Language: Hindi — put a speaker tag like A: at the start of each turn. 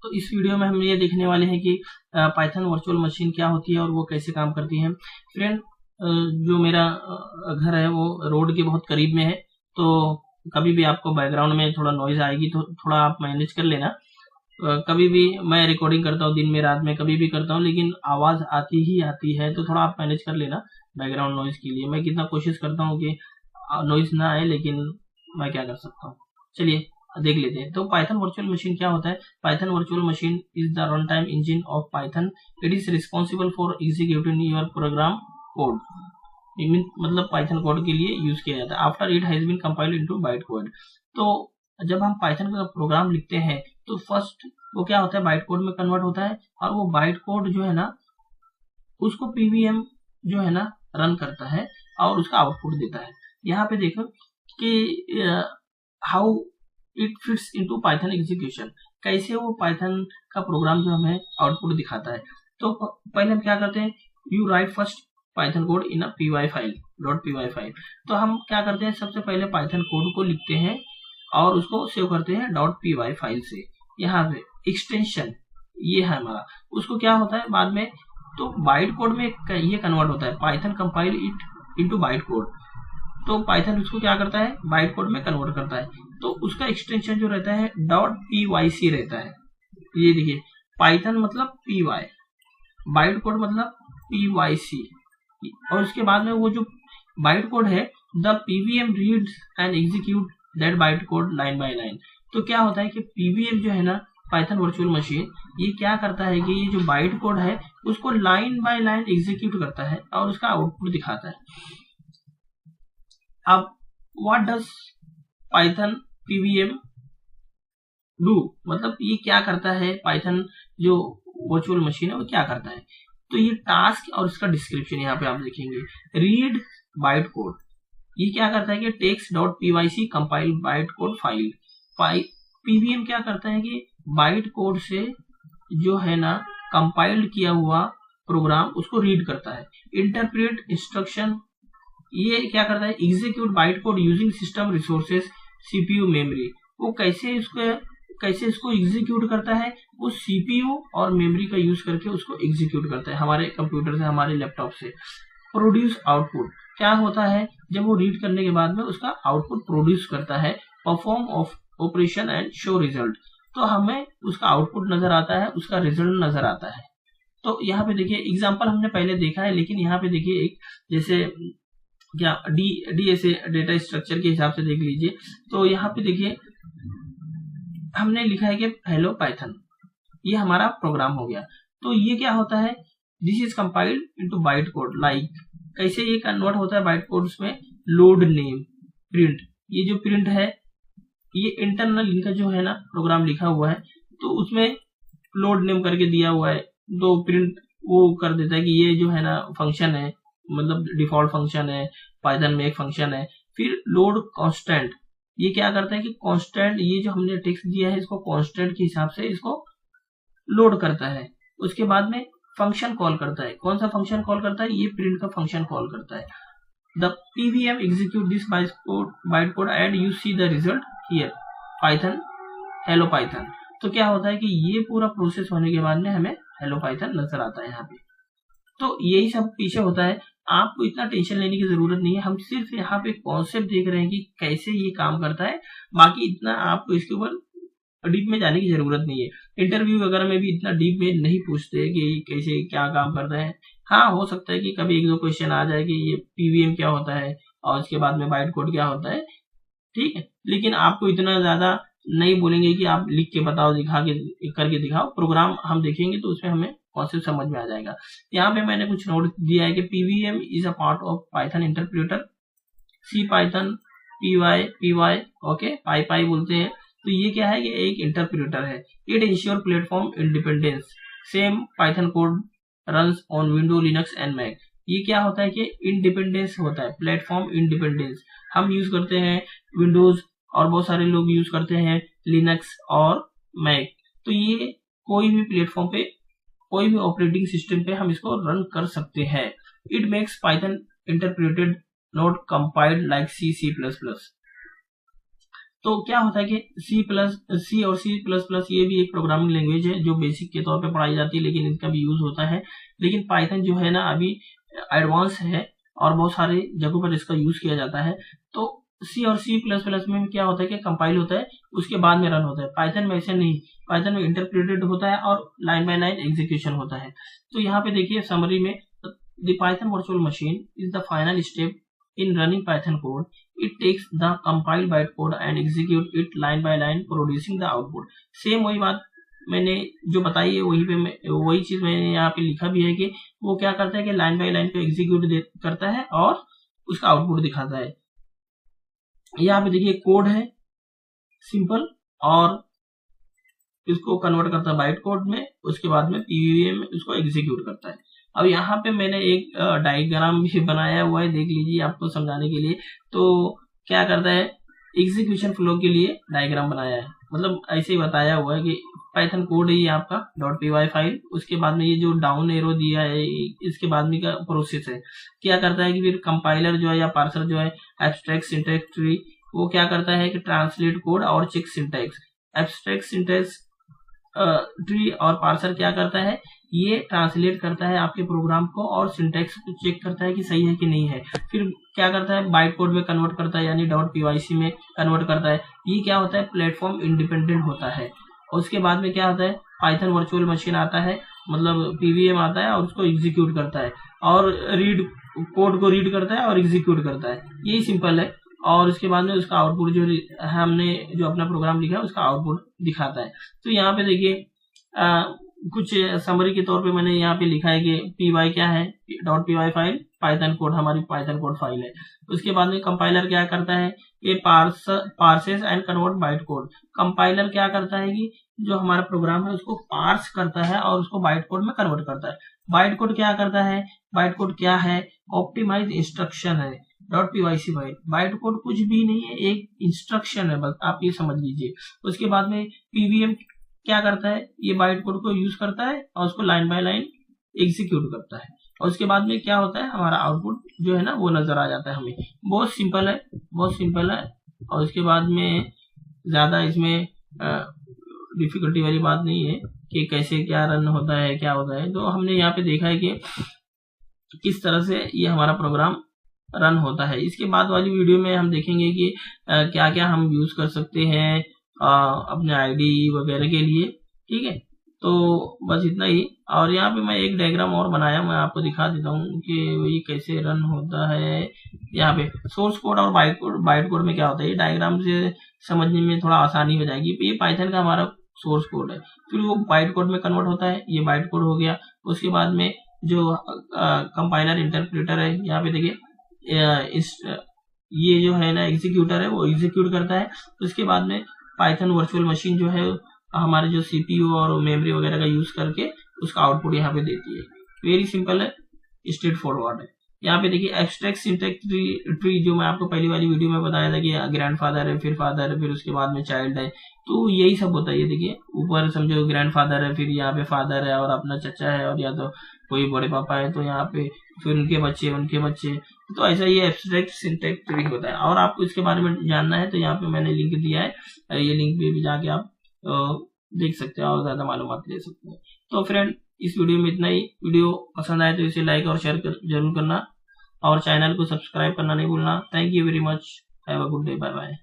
A: तो इस वीडियो में हम ये देखने वाले हैं कि पाइथन वर्चुअल मशीन क्या होती है और वो कैसे काम करती है। फ्रेंड, जो मेरा घर है वो रोड के बहुत करीब में है, तो कभी भी आपको बैकग्राउंड में थोड़ा नॉइज आएगी तो थोड़ा आप मैनेज कर लेना। कभी भी मैं रिकॉर्डिंग करता हूँ, दिन में रात में कभी भी करता हूँ, लेकिन आवाज़ आती ही आती है, तो थोड़ा आप मैनेज कर लेना बैकग्राउंड नॉइज के लिए। मैं कितना कोशिश करता हूँ कि नॉइज ना आए, लेकिन मैं क्या कर सकता हूँ। चलिए देख लेते हैं। तो पाइथन वर्चुअल मशीन क्या होता है। Python virtual machine is the run time engine of Python. It is responsible for executing your program code. मतलब पाइथन कोड के लिए यूज किया जाता है after it has been compiled into byte code. तो जब हम पाइथन का प्रोग्राम लिखते हैं तो फर्स्ट वो क्या होता है, बाइट कोड में कन्वर्ट होता है, और वो बाइट कोड जो है ना उसको पीवीएम जो है ना रन करता है और उसका आउटपुट देता है। यहाँ पे देखो कि how it fits into Python execution, कैसे वो पाइथन का प्रोग्राम जो हमें आउटपुट दिखाता है। तो पहले हम क्या करते हैं, you write first Python code in a PY file, .py file. तो हम क्या करते हैं, सबसे पहले पाइथन कोड को लिखते हैं और उसको सेव करते हैं .py फाइल से। यहाँ पे एक्सटेंशन ये है हमारा, उसको क्या होता है बाद में तो बाइट कोड में ये कन्वर्ट होता है। Python compile it into byte code, तो पाइथन उसको क्या करता है, बाइट कोड में कन्वर्ट करता है। तो उसका एक्सटेंशन जो रहता है .pyc रहता है। ये देखिए, पाइथन मतलब py, बाइट कोड मतलब pyc, और उसके बाद में वो जो बाइट कोड है the pvm reads and execute that byte code line by line. तो क्या होता है कि pvm जो है ना पाइथन वर्चुअल मशीन, ये क्या करता है कि ये जो बाइट कोड है उसको लाइन बाय लाइन एग्जीक्यूट करता है और उसका आउटपुट दिखाता है। अब what does Python pvm do, मतलब ये क्या करता है, पाइथन जो वर्चुअल मशीन है वो क्या करता है। तो ये टास्क और इसका डिस्क्रिप्शन यहाँ पे आप देखेंगे। रीड बाइट कोड, ये क्या करता है कि text .pyc compile byte code file. PVM क्या करता है कि बाइट कोड से जो है ना कंपाइल्ड किया हुआ प्रोग्राम उसको रीड करता है। इंटरप्रेट इंस्ट्रक्शन, ये क्या करता है, execute byte code using system resources CPU memory. वो कैसे इसको एग्जीक्यूट करता है, वो सीपीयू और मेमोरी का यूज करके उसको एग्जीक्यूट करता है हमारे कंप्यूटर से, हमारे लैपटॉप से। प्रोड्यूस आउटपुट, क्या होता है जब वो रीड करने के बाद में उसका आउटपुट प्रोड्यूस करता है। Perform of operation and show result, तो हमें उसका आउटपुट नजर आता है, उसका रिजल्ट नजर आता है। तो यहाँ पे देखिए एग्जांपल हमने पहले देखा है, लेकिन यहाँ पे देखिए एक जैसे क्या डीएसए डेटा स्ट्रक्चर के हिसाब से देख लीजिए। तो यहाँ पे देखिए हमने लिखा है कि हेलो पाइथन, ये हमारा प्रोग्राम हो गया। तो ये क्या होता है, this is compiled into byte code, like कैसे ये कन्वर्ट होता है बाइट कोड में। लोड नेम प्रिंट, ये जो प्रिंट है ये इंटरनल इनका जो है ना प्रोग्राम लिखा हुआ है, तो उसमें लोड नेम करके दिया हुआ है, तो प्रिंट वो कर देता है कि ये जो है ना फंक्शन है, मतलब डिफॉल्ट फंक्शन है, पाइथन में एक फंक्शन है। फिर लोड कांस्टेंट, ये क्या करता है कि कांस्टेंट, ये जो हमने टेक्स्ट दिया है इसको कांस्टेंट के हिसाब से इसको लोड करता है। उसके बाद में फंक्शन कॉल करता है, कौन सा फंक्शन कॉल करता है, ये प्रिंट का फंक्शन कॉल करता है। The pvm execute this byte code and you see the result here, python hello python। तो क्या होता है कि ये पूरा प्रोसेस होने के बाद में हमें हेलो पाइथन नजर आता है यहाँ पे। तो यही सब पीछे होता है, आपको इतना टेंशन लेने की जरूरत नहीं है। हम सिर्फ यहाँ पे कॉन्सेप्ट देख रहे हैं कि कैसे ये काम करता है, बाकी इतना आपको इसके ऊपर डीप में जाने की जरूरत नहीं है। इंटरव्यू वगैरह में भी इतना डीप में नहीं पूछते कि कैसे क्या काम करता है। हाँ, हो सकता है कि कभी एक दो क्वेश्चन आ जाए कि ये पीवीएम क्या होता है और उसके बाद में बाइट कोड क्या होता है, ठीक है, लेकिन आपको इतना ज्यादा नहीं बोलेंगे कि आप लिख के बताओ, दिखा के करके दिखाओ। प्रोग्राम हम देखेंगे तो उसमें हमें कॉन्सेप्ट समझ में आ जाएगा। यहाँ पे मैंने कुछ नोट दिया है कि PVM is a part of Python interpreter, C Python PY okay, पाई बोलते हैं। तो ये क्या है, ये एक इंटरप्रेटर है। It ensure platform independence, same Python code runs on window Linux and Mac. ये क्या होता है कि इंडिपेंडेंस होता है, प्लेटफॉर्म इंडिपेंडेंस। हम यूज करते हैं विंडोज और बहुत सारे लोग यूज करते हैं लिनक्स और मैक। तो ये कोई भी प्लेटफॉर्म पे, कोई भी ऑपरेटिंग सिस्टम पे हम इसको रन कर सकते हैं। It makes Python interpreted not compiled like सी++। तो क्या होता है कि सी और C++ ये भी एक प्रोग्रामिंग लैंग्वेज है जो बेसिक के तौर पे पढ़ाई जाती है, लेकिन इनका भी यूज होता है। लेकिन पाइथन जो है ना अभी एडवांस है और बहुत सारे जगहों पर इसका यूज किया जाता है। तो सी और C++ में क्या होता है कि कंपाइल होता है उसके बाद में रन होता है। पाइथन में ऐसे नहीं, पाइथन में इंटरप्रेटेड होता है और लाइन बाय लाइन एग्जीक्यूशन होता है। तो यहाँ पे देखिए समरी में, the Python virtual machine is the final step in running Python code. It takes the compiled bytecode and execute it line by line, producing the output. Same वही बात मैंने जो बताई है वही चीज मैंने यहाँ पे लिखा भी है कि वो क्या करता है कि लाइन बाय लाइन को एग्जीक्यूट करता है और उसका आउटपुट दिखाता है। यहाँ पे देखिए कोड है सिंपल और इसको कन्वर्ट करता है बाइट कोड में, उसके बाद में पीवीएम में उसको एग्जीक्यूट करता है। अब यहाँ पे मैंने एक डायग्राम भी बनाया हुआ है, देख लीजिए आपको समझाने के लिए। तो क्या करता है, एग्जीक्यूशन फ्लो के लिए डायग्राम बनाया है, मतलब ऐसे ही बताया हुआ है कि पाइथन कोड है ये आपका .py फाइल, उसके बाद में ये जो डाउन एरो दिया है इसके बाद में का प्रोसेस है। क्या करता है कि फिर कंपाइलर जो है या पार्सर जो है एब्स्ट्रैक्ट सिंटैक्स ट्री, वो क्या करता है कि ट्रांसलेट कोड और check syntax. Abstract syntax tree और पार्सर क्या करता है, ये ट्रांसलेट करता है आपके प्रोग्राम को और सिंटैक्स को चेक करता है कि सही है कि नहीं है। फिर क्या करता है, बाइट कोड में कन्वर्ट करता है यानी .pyc में कन्वर्ट करता है। ये क्या होता है, प्लेटफॉर्म इंडिपेंडेंट होता है। और उसके बाद में क्या होता है, पाइथन वर्चुअल मशीन आता है, मतलब पीवीएम आता है और उसको एग्जीक्यूट करता है और कोड को रीड करता है और एग्जीक्यूट करता है। यही सिंपल है। और उसके बाद में उसका आउटपुट जो हमने जो अपना प्रोग्राम लिखा है उसका आउटपुट दिखाता है। तो यहाँ पे देखिए कुछ समरी के तौर पे मैंने यहाँ पे लिखा है कि py क्या है, .py फाइल पाइथन कोड, हमारी पाइथन कोड फाइल है। उसके बाद में कंपाइलर क्या करता है, ये purchase and convert byte code. Compiler क्या करता है कि जो हमारा प्रोग्राम है उसको पार्स करता है और उसको बाइट कोड में कन्वर्ट करता है। बाइट कोड क्या करता है, बाइट कोड क्या है, ऑप्टिमाइज इंस्ट्रक्शन है .pyc फाइल। बाइट कोड कुछ भी नहीं है, एक इंस्ट्रक्शन है, बस आप ये समझ लीजिए। उसके बाद में पीवीएम क्या करता है, ये बाइट कोड को यूज करता है और उसको लाइन बाय लाइन एग्जीक्यूट करता है। और उसके बाद में क्या होता है, हमारा आउटपुट जो है ना वो नजर आ जाता है हमें। बहुत सिंपल है, बहुत सिंपल है। और उसके बाद में ज्यादा इसमें डिफिकल्टी वाली बात नहीं है कि कैसे क्या रन होता है, क्या होता है। तो हमने यहाँ पे देखा है कि किस तरह से ये हमारा प्रोग्राम रन होता है। इसके बाद वाली वीडियो में हम देखेंगे कि क्या क्या हम यूज कर सकते हैं अपने आईडी वगैरह के लिए, ठीक है। तो बस इतना ही। और यहाँ पे मैं एक डायग्राम और बनाया, मैं आपको दिखा देता हूँ कि ये कैसे रन होता है। यहाँ पे सोर्स कोड और बाइट कोड में क्या होता है, ये डायग्राम से समझने में थोड़ा आसानी हो जाएगी। ये पाइथन का हमारा सोर्स कोड है, फिर वो बाइट कोड में कन्वर्ट होता है, ये बाइट कोड हो गया। उसके बाद में जो कंपाइलर इंटरप्रेटर है, यहाँ पे देखिए ये जो है ना एग्जीक्यूटर है, वो एग्जीक्यूट करता है। उसके बाद में पाइथन वर्चुअल मशीन जो है हमारे जो सीपीयू और मेमोरी वगैरह का यूज करके उसका आउटपुट यहाँ पे देती है। वेरी सिंपल है, स्ट्रेट फॉरवर्ड है। यहाँ पे देखिए एब्स्ट्रैक्ट सिंटैक्स ट्री जो मैं आपको पहली वाली वीडियो में बताया था कि ग्रैंडफादर है, फिर फादर है, फिर उसके बाद में चाइल्ड है। तो यही सब होता है। ये देखिए ऊपर समझो ग्रैंडफादर है, फिर यहाँ पे फादर है और अपना चचा है, और या तो कोई बड़े पापा है तो यहाँ पे फिर उनके बच्चे। तो ऐसा ये एब्स्ट्रैक्ट सिंटैक्स ट्री होता है। और आपको इसके बारे में जानना है तो यहाँ पे मैंने लिंक दिया है, ये लिंक पे भी जाके आप देख सकते हैं और ज्यादा मालूमात ले सकते हैं। तो फ्रेंड इस वीडियो में इतना ही। वीडियो पसंद आए तो इसे लाइक और शेयर जरूर करना और चैनल को सब्सक्राइब करना नहीं भूलना। Thank you very much, have a good day, bye bye.